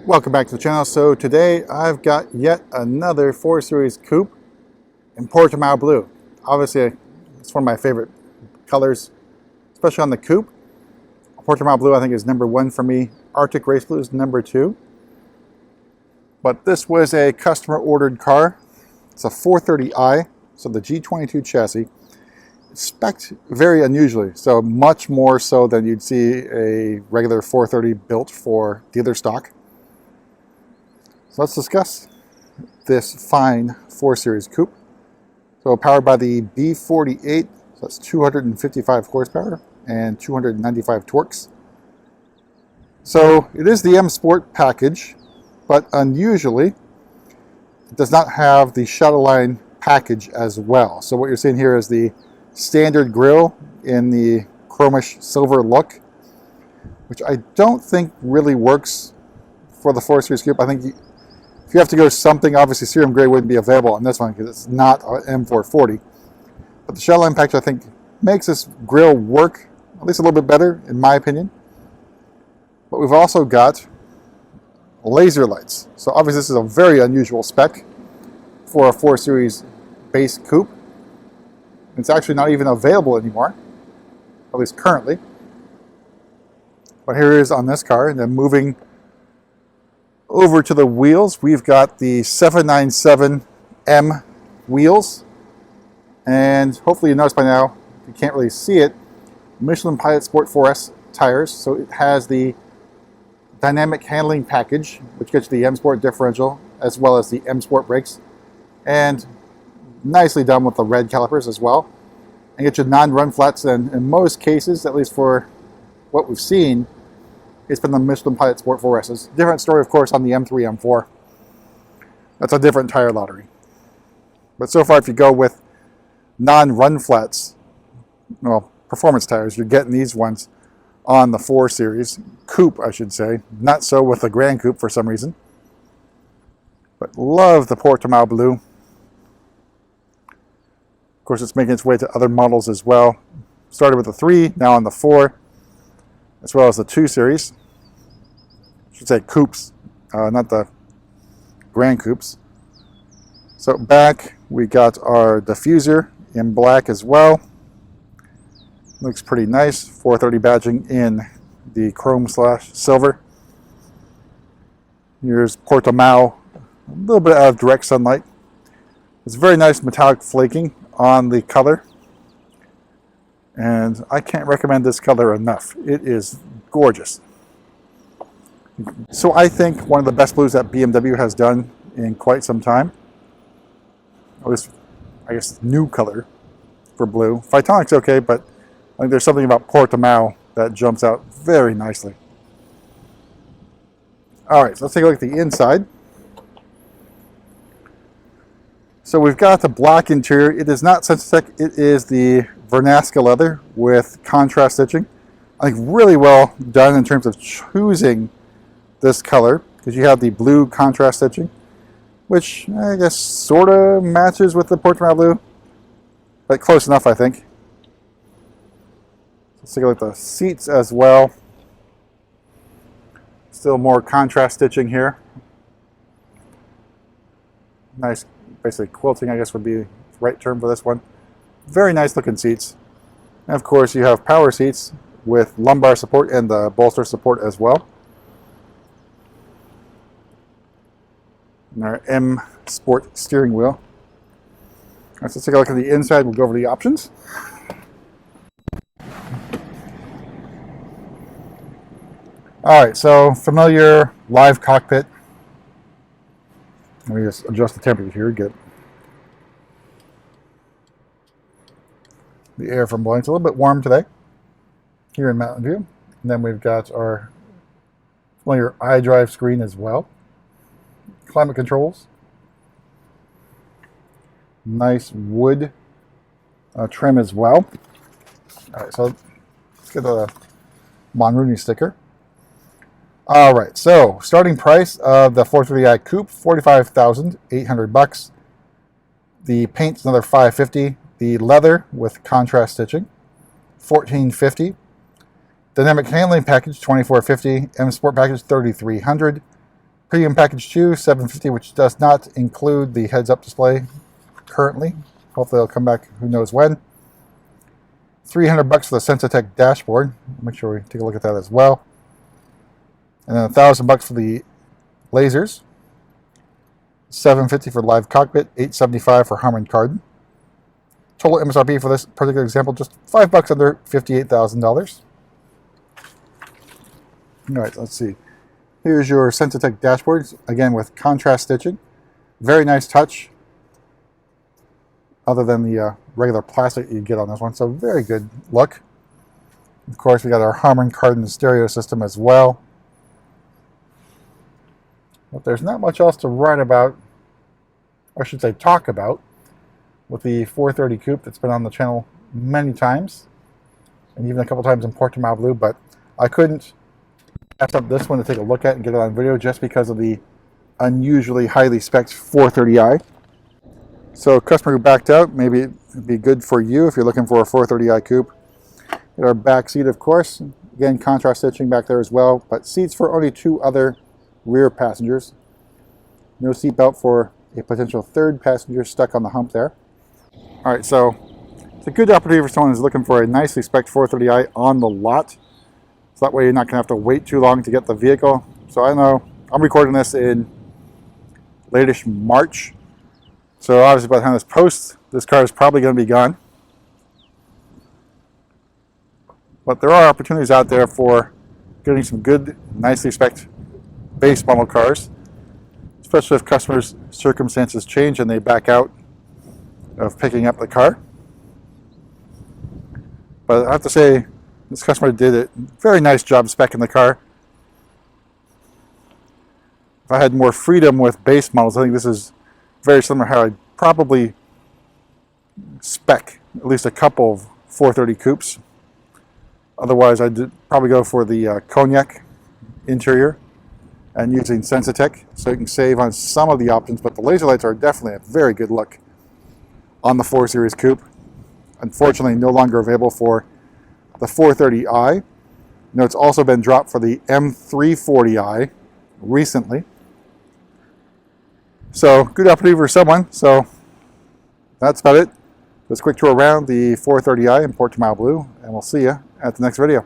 Welcome back to the channel. So today I've got yet another 4 Series Coupe in Portimao blue. Obviously it's one of my favorite colors, especially on the Coupe. Portimao blue I think is #1 for me. Arctic Race Blue is #2. But this was a customer ordered car. It's a 430i, so the G22 chassis. It's spec'd very unusually, so much more so than you'd see a regular 430 built for dealer stock. So let's discuss this fine 4 Series Coupe. So powered by the B48, so that's 255 horsepower and 295 torques. So it is the M Sport package, but unusually it does not have the shadowline package as well. So what you're seeing here is the standard grille in the chromish silver look, which I don't think really works for the 4 Series Coupe. I think if you have to go something, obviously Serum Gray wouldn't be available on this one because it's not an M440. But the shadowline package I think makes this grille work at least a little bit better in my opinion. But we've also got laser lights. So obviously this is a very unusual spec for a 4 Series base coupe. It's actually not even available anymore, at least currently. But here it is on this car, and then moving over to the wheels, we've got the 797M wheels. And hopefully you notice by now, if you can't really see it, Michelin Pilot Sport 4S tires. So it has the dynamic handling package, which gets you the M Sport differential, as well as the M Sport brakes. And nicely done with the red calipers as well. And get you non-run flats, and in most cases, at least for what we've seen, it's been the Michelin Pilot Sport 4S's. Different story, of course, on the M3, M4. That's a different tire lottery. But so far, if you go with non-run flats, well, performance tires, you're getting these ones on the 4 Series Coupe, I should say. Not so with the Grand Coupe for some reason. But love the Portimao blue. Of course, it's making its way to other models as well. Started with the 3, now on the 4, as well as the 2 Series. I should say coupes, not the Grand Coupes. So back, we got our diffuser in black as well. Looks pretty nice. 430 badging in the chrome/silver. Here's Portimao, a little bit out of direct sunlight. It's very nice metallic flaking on the color. And I can't recommend this color enough. It is gorgeous. So I think one of the best blues that BMW has done in quite some time. At least, I guess, new color for blue. Phytonic's okay, but I think there's something about Portimao that jumps out very nicely. All right, so let's take a look at the inside. So we've got the black interior. It is not Sensatec, it is the Vernasca leather with contrast stitching. I think really well done in terms of choosing this color, because you have the blue contrast stitching, which I guess sort of matches with the Portimao blue, but close enough I think. Let's take a look at the seats as well. Still more contrast stitching here. Nice, basically quilting I guess would be the right term for this one. Very nice looking seats. And of course you have power seats with lumbar support and the bolster support as well. And our M Sport steering wheel. All right, so let's take a look at the inside. We'll go over the options. All right, so familiar live cockpit. Let me just adjust the temperature here. Get the air from blowing. It's a little bit warm today here in Mountain View. And then we've got our familiar iDrive screen as well. Climate controls. Nice wood trim as well. All right, so let's get the Monrooney sticker. All right, so starting price of the 430i Coupe, $45,800. The paint's another $550. The leather with contrast stitching, $1,450. Dynamic handling package, $2,450. M Sport package, $3,300. Premium package 2, $750, which does not include the heads-up display currently. Hopefully it'll come back who knows when. $300 for the Sensatech dashboard. Make sure we take a look at that as well. And then $1,000 for the lasers. $750 for live cockpit, $875 for Harman Kardon. Total MSRP for this particular example, just $5 under $58,000. All right, let's see. Here's your Sensatech dashboards, again with contrast stitching. Very nice touch, other than the regular plastic you get on this one, so very good look. Of course, we got our Harman Kardon stereo system as well. But there's not much else to write about, or I should say talk about, with the 430 Coupe that's been on the channel many times, and even a couple times in Portimao Blue, but I couldn't pass up this one to take a look at and get it on video just because of the unusually highly spec'd 430i. So a customer who backed out, maybe it'd be good for you if you're looking for a 430i Coupe. Get our back seat, of course. Again, contrast stitching back there as well, but seats for only 2 other rear passengers. No seatbelt for a potential 3rd passenger stuck on the hump there. All right, so it's a good opportunity for someone who's looking for a nicely spec'd 430i on the lot. So that way you're not going to have to wait too long to get the vehicle. So I know I'm recording this in late-ish March. So obviously by the time this posts, this car is probably going to be gone. But there are opportunities out there for getting some good, nicely spec'd base model cars, especially if customers' circumstances change and they back out of picking up the car. But I have to say, this customer did a very nice job speccing the car. If I had more freedom with base models, I think this is very similar to how I'd probably spec at least a couple of 430 Coupes. Otherwise, I'd probably go for the Cognac interior and using Sensatech, so you can save on some of the options, but the laser lights are definitely a very good look on the 4 Series Coupe. Unfortunately, no longer available for the 430i. Now it's also been dropped for the M340i recently. So good opportunity for someone. So that's about it. Just a quick tour around the 430i in Portimao Blue, and we'll see you at the next video.